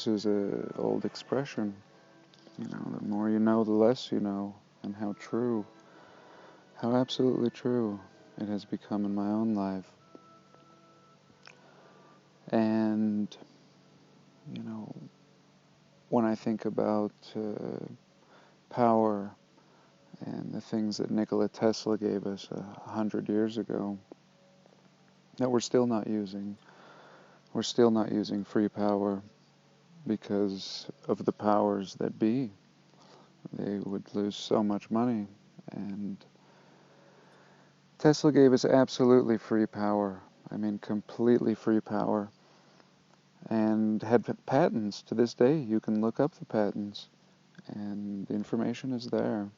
this is an old expression. You know, the more you know, the less you know, and how true, how absolutely true it has become in my own life. And, you know, when I think about power and the things that Nikola Tesla gave us 100 years ago that we're still not using. We're still not using free power because of the powers that be. They would lose so much money. And Tesla gave us absolutely free power. I mean, completely free power. And had patents. To this day, you can look up the patents. And the information is there.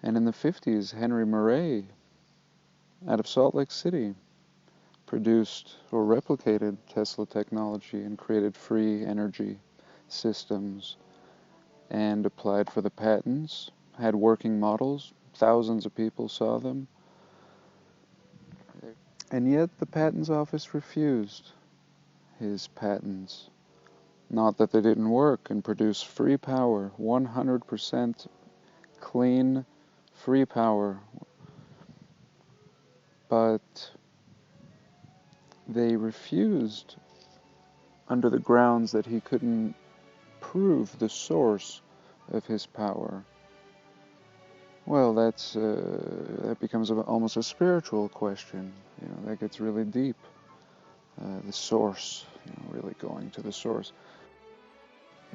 And in the 50s, Henry Murray, out of Salt Lake City, produced or replicated Tesla technology and created free energy systems and applied for the patents, had working models, thousands of people saw them. And yet the Patents Office refused his patents. Not that they didn't work and produce free power, 100% clean, free power, but they refused under the grounds that he couldn't prove the source of his power. Well, that becomes almost a spiritual question. You know, that gets really deep. The source, you know, really going to the source.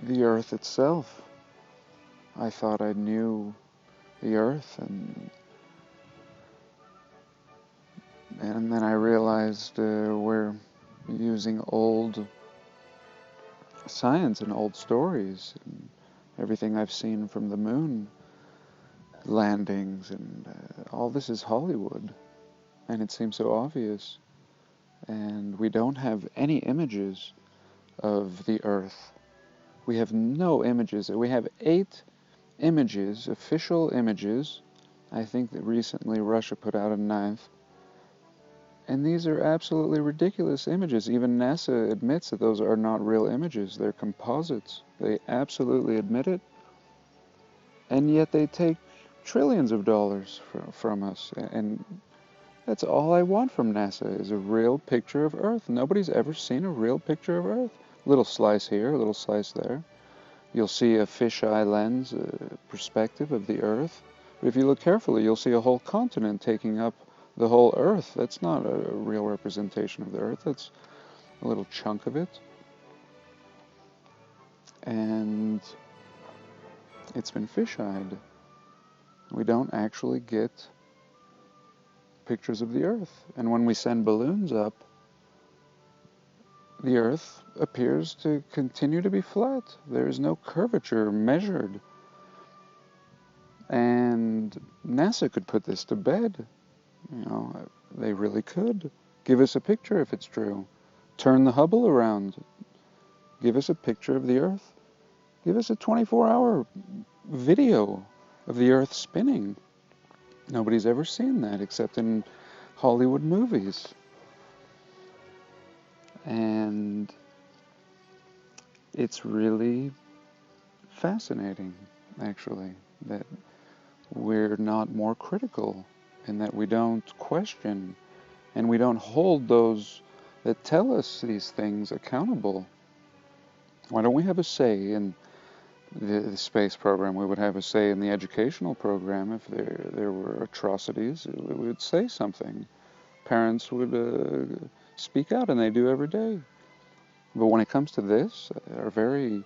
The earth itself. I thought I knew the earth, and then I realized we're using old science and old stories and everything I've seen from the moon landings, and all this is Hollywood, and it seems so obvious. And we don't have any images of the earth. We have no images. We have 8 images, official images. I think that recently Russia put out a 9th. And these are absolutely ridiculous images. Even NASA admits that those are not real images. They're composites. They absolutely admit it. And yet they take trillions of dollars from us. And that's all I want from NASA, is a real picture of Earth. Nobody's ever seen a real picture of Earth. A little slice here, a little slice there. You'll see a fisheye lens perspective of the Earth. But if you look carefully, you'll see a whole continent taking up the whole Earth. That's not a real representation of the Earth. That's a little chunk of it. And it's been fisheyed. We don't actually get pictures of the Earth. And when we send balloons up, the Earth appears to continue to be flat. There is no curvature measured. And NASA could put this to bed. You know, they really could. Give us a picture if it's true. Turn the Hubble around. Give us a picture of the Earth. Give us a 24-hour video of the Earth spinning. Nobody's ever seen that except in Hollywood movies. And it's really fascinating, actually, that we're not more critical, and that we don't question, and we don't hold those that tell us these things accountable. Why don't we have a say in the space program? We would have a say in the educational program. If there were atrocities, we would say something. Parents would speak out, and they do every day. But when it comes to this, our very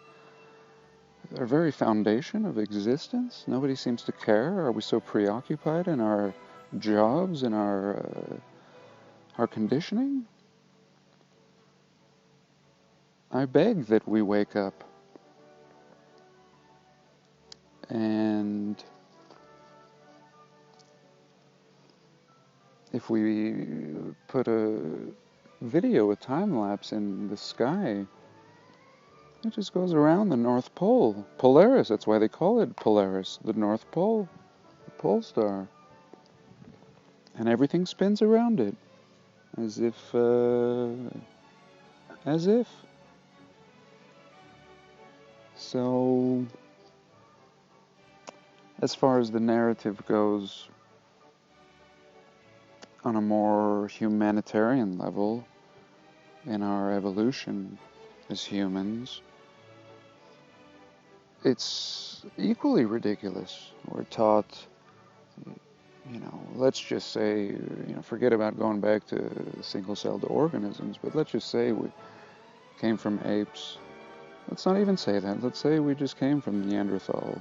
foundation of existence, nobody seems to care. Are we so preoccupied in our jobs and our conditioning? I beg that we wake up. And if we put a video, a time-lapse in the sky, it just goes around the North Pole. Polaris, that's why they call it Polaris, the North Pole, the pole star. And everything spins around it, as if. So, as far as the narrative goes, on a more humanitarian level, in our evolution as humans, it's equally ridiculous. We're taught, let's just say, forget about going back to single-celled organisms, but let's just say we came from apes. Let's not even say that. Let's say we just came from Neanderthal.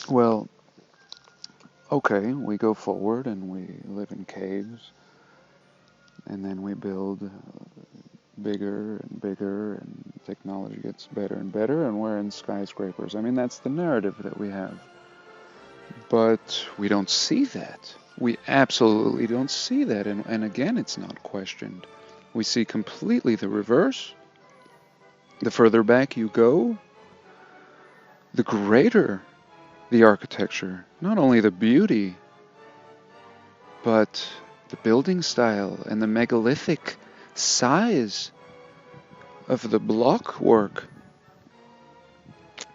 Well, okay, we go forward and we live in caves, and then we build bigger and bigger, and technology gets better and better, and we're in skyscrapers. I mean, that's the narrative that we have. But we don't see that. We absolutely don't see that, and again, it's not questioned. We see completely the reverse. The further back you go, the greater the architecture. Not only the beauty, but the building style and the megalithic size of the block work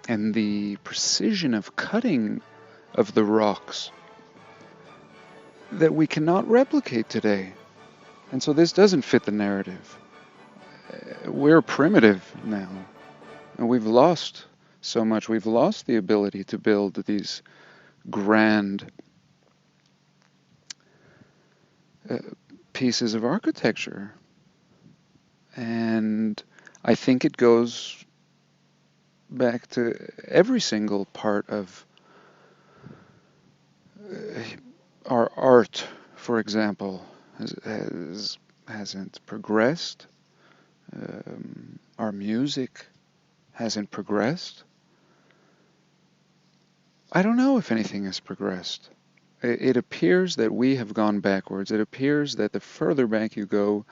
and the precision of cutting of the rocks that we cannot replicate today. And so this doesn't fit the narrative. We're primitive now, and we've lost so much. We've lost the ability to build these grand pieces of architecture. And I think it goes back to every single part of our art, for example, hasn't progressed. Our music hasn't progressed. I don't know if anything has progressed. It appears that we have gone backwards. It appears that the further back you go,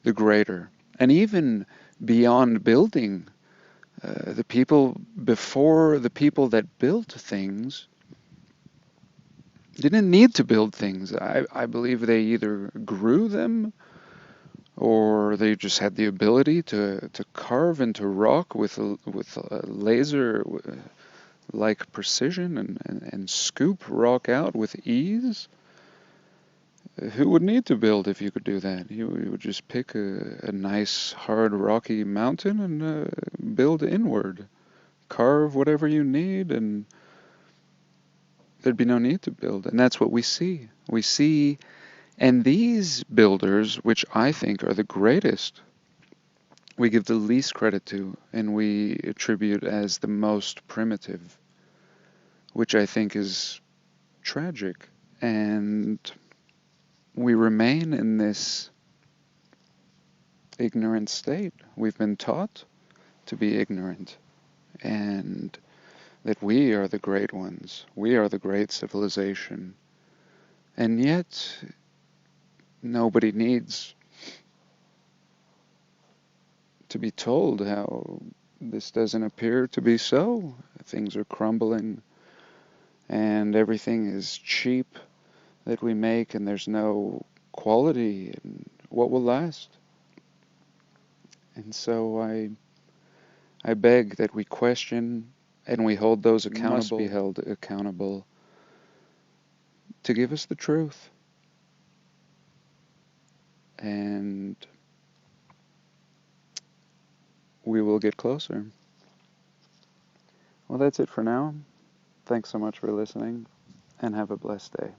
the greater. And even beyond building, the people before the people that built things didn't need to build things. I believe they either grew them, or they just had the ability to carve into rock with a laser like precision and scoop rock out with ease. Who would need to build if you could do that? You would just pick a nice, hard, rocky mountain and build inward. Carve whatever you need, and there'd be no need to build. And that's what we see. We see, and these builders, which I think are the greatest, we give the least credit to, and we attribute as the most primitive, which I think is tragic. And we remain in this ignorant state. We've been taught to be ignorant, and that we are the great ones. We are the great civilization. And yet, nobody needs to be told how this doesn't appear to be so. Things are crumbling, and everything is cheap that we make, and there's no quality, and what will last? And so I beg that we question, and we hold those accountable, must be held accountable, to give us the truth. And we will get closer. Well, that's it for now. Thanks so much for listening, and have a blessed day.